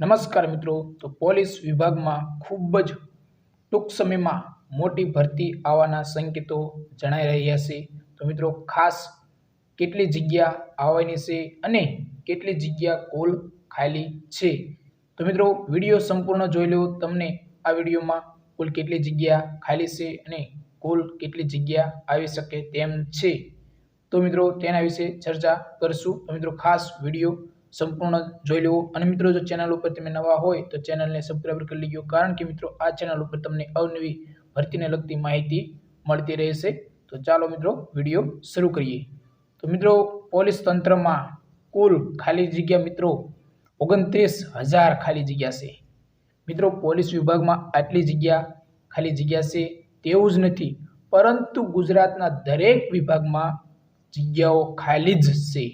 નમસ્કાર મિત્રો, તો પોલીસ વિભાગમાં ખૂબ જ ટૂંક સમયમાં મોટી ભરતી આવવાના સંકેતો જણાઈ રહ્યા છે। તો મિત્રો ખાસ કેટલી જગ્યા આવવાની છે અને કેટલી જગ્યા કુલ ખાલી છે, તો મિત્રો વિડીયો સંપૂર્ણ જોઈ લો। તમને આ વિડીયોમાં કુલ કેટલી જગ્યા ખાલી છે અને કુલ કેટલી જગ્યા આવી શકે તેમ છે, તો મિત્રો તેના વિશે ચર્ચા કરશું। તો મિત્રો ખાસ વિડીયો સંપૂર્ણ જોઈ લો અને મિત્રો જો ચેનલ ઉપર તમે નવા હોય તો ચેનલને સબસ્ક્રાઇબ કરી લેજો, કારણ કે મિત્રો આ ચેનલ ઉપર તમને અવનવી ભરતીને લગતી માહિતી મળતી રહેશે। તો ચાલો મિત્રો વિડીયો શરૂ કરીએ। તો મિત્રો પોલીસ તંત્રમાં કુલ ખાલી જગ્યા મિત્રો 29,000 ખાલી જગ્યા છે। મિત્રો પોલીસ વિભાગમાં આટલી જગ્યા ખાલી જગ્યા છે તેવું જ નથી, પરંતુ ગુજરાતના દરેક વિભાગમાં જગ્યાઓ ખાલી જ છે,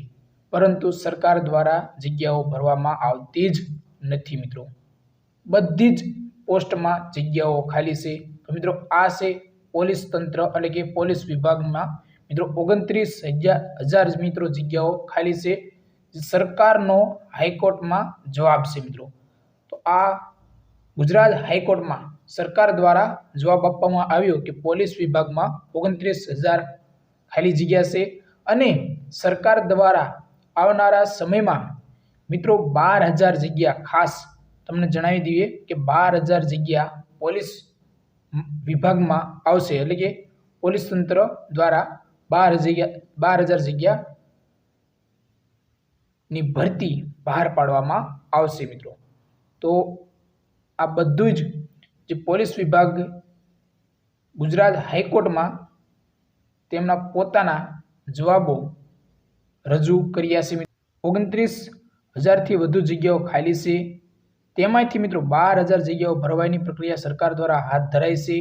પરંતુ સરકાર દ્વારા જગ્યાઓ ભરવામાં આવતી જ નથી। મિત્રો બધી જ પોસ્ટમાં જગ્યાઓ ખાલી છે। તો મિત્રો આ છે પોલીસ તંત્ર એટલે કે પોલીસ વિભાગમાં મિત્રો 29,000 મિત્રો જગ્યાઓ ખાલી છે, સરકારનો હાઈકોર્ટમાં જવાબ છે। મિત્રો તો આ ગુજરાત હાઈકોર્ટમાં સરકાર દ્વારા જવાબ આપવામાં આવ્યો કે પોલીસ વિભાગમાં 29,000 ખાલી જગ્યા છે અને સરકાર દ્વારા આવનારા સમયમાં મિત્રો 12,000 જગ્યા, ખાસ તમને જણાવી દઈએ કે 12,000 જગ્યા પોલીસ વિભાગમાં આવશે, એટલે કે પોલીસ તંત્ર દ્વારા 12,000 જગ્યાની ભરતી બહાર પાડવામાં આવશે। મિત્રો તો આ બધું જ જે પોલીસ વિભાગ ગુજરાત હાઈકોર્ટમાં તેમના પોતાના જવાબો રજૂ કર્યા છે। 29,000થી વધુ જગ્યાઓ ખાલી છે, તેમાંથી મિત્રો 12,000 જગ્યાઓ ભરવાની પ્રક્રિયા સરકાર દ્વારા હાથ ધરાઈ છે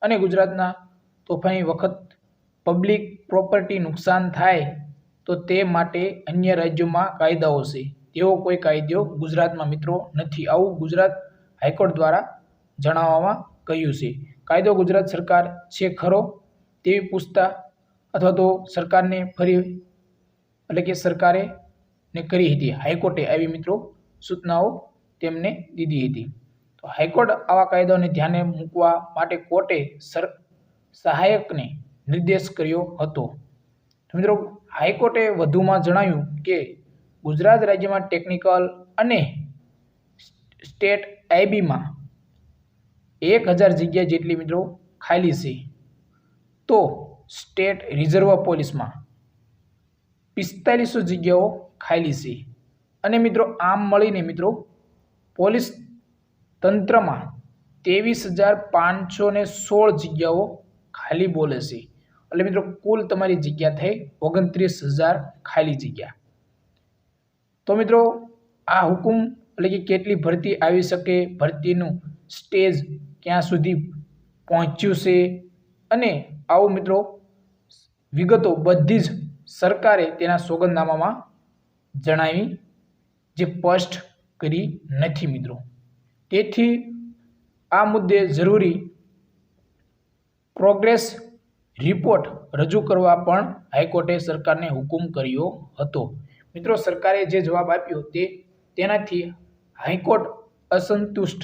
અને ગુજરાતના તોફાની વખત પબ્લિક પ્રોપર્ટી નુકસાન થાય તો તે માટે અન્ય રાજ્યોમાં કાયદાઓ છે, તેવો કોઈ કાયદો ગુજરાતમાં મિત્રો નથી, આવું ગુજરાત હાઈકોર્ટ દ્વારા જણાવવામાં કહ્યું છે। કાયદો ગુજરાત સરકાર છે ખરો તેવી પૂછતા અથવા તો સરકારને ફરી એટલે કે સરકારે ને કરી હતી, હાઈકોર્ટે આવી મિત્રો સૂચનાઓ તેમને દીધી હતી। તો હાઈકોર્ટ આવા કાયદાઓને ધ્યાને મૂકવા માટે કોર્ટે સહાયકને નિર્દેશ કર્યો હતો। તો મિત્રો હાઈકોર્ટે વધુમાં જણાવ્યું કે ગુજરાત રાજ્યમાં ટેકનિકલ અને સ્ટેટ આઈબીમાં 1,000 જગ્યા જેટલી મિત્રો ખાલી છે, તો સ્ટેટ રિઝર્વ પોલીસમાં 4500 જગ્યાઓ ખાલી છે અને મિત્રો આમ મળીને મિત્રો પોલીસ તંત્રમાં 23,516 જગ્યાઓ ખાલી બોલે છે, એટલે મિત્રો કુલ તમારી જગ્યા થઈ 29,000 ખાલી જગ્યા। તો મિત્રો આ હુકુમ એટલે કે કેટલી ભરતી આવી શકે, ભરતીનું સ્ટેજ ક્યાં સુધી પહોંચ્યું છે અને આવું મિત્રો વિગતો બધી જ સરકારે તેના સોગંદનામામાં જણાવી જે સ્પષ્ટ કરી નથી મિત્રો, તેથી આ મુદ્દે જરૂરી પ્રોગ્રેસ રિપોર્ટ રજૂ કરવા પણ હાઈકોર્ટે સરકારને હુકુમ કર્યો હતો। મિત્રો સરકારે જે જવાબ આપ્યો તેનાથી હાઈકોર્ટ અસંતુષ્ટ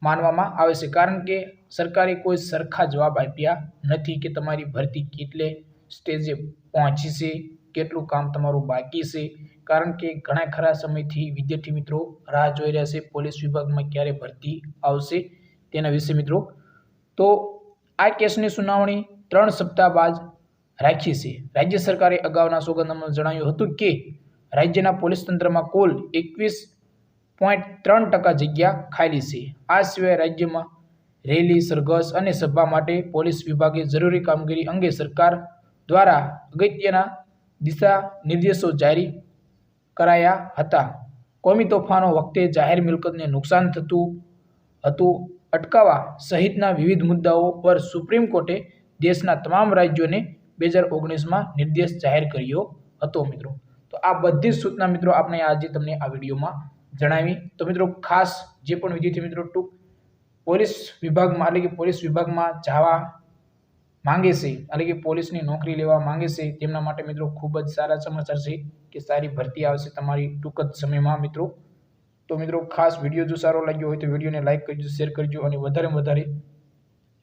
માનવામાં આવે છે, કારણ કે સરકારે કોઈ સરખા જવાબ આપ્યા નથી કે તમારી ભરતી કેટલે સ્ટેજે પહોંચી છે, કેટલું કામ તમારું બાકી છે, કારણ કે ઘણા ખરા સમયથી વિદ્યાર્થી મિત્રો રાહ જોઈ રહ્યા છે પોલીસ વિભાગમાં ક્યારે ભરતી આવશે તેના વિશે મિત્રો। તો આ કેસની સુનાવણી 3 સપ્તાહ બાદ રાખી છે। રાજ્ય સરકારે અગાઉના સોગંદનામામાં જણાવ્યું હતું કે રાજ્યના પોલીસ તંત્રમાં કુલ 21.3% જગ્યા ખાલી છે। આ સિવાય રાજ્યમાં રેલી, સરઘસ અને સભા માટે પોલીસ વિભાગે જરૂરી કામગીરી અંગે સરકાર દ્વારા અગત્યના દિશા નિર્દેશો જારી કરાયા હતા। કોમી તોફાનો વખતે જાહેર મિલકતને નુકસાન થતું હતું અટકાવવા સહિતના વિવિધ મુદ્દાઓ પર સુપ્રીમ કોર્ટે દેશના તમામ રાજ્યોને 2019માં નિર્દેશ જાહેર કર્યો હતો મિત્રો। તો આ બધી જ સૂચના મિત્રો આપણે આજે તમને આ વિડીયોમાં જણાવી। તો મિત્રો ખાસ જે પણ વિદ્યાર્થી મિત્રો પોલીસ વિભાગમાં એટલે કે પોલીસ વિભાગમાં જવા માંગે છે એટલે કે પોલીસની નોકરી લેવા માંગે છે તેમના માટે મિત્રો ખૂબ જ સારા સમાચાર છે કે સારી ભરતી આવશે તમારી ટૂંક જ સમયમાં મિત્રો। તો મિત્રો ખાસ વિડીયો જો સારો લાગ્યો હોય તો વિડીયોને લાઇક કરજો, શેર કરજો અને વધારેમાં વધારે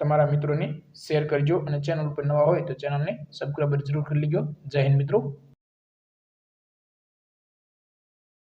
તમારા મિત્રોને શેર કરજો અને ચેનલ પર નવા હોય તો ચેનલને સબસ્ક્રાઇબ જરૂર કરી લેજો. જય હિન્દ મિત્રો.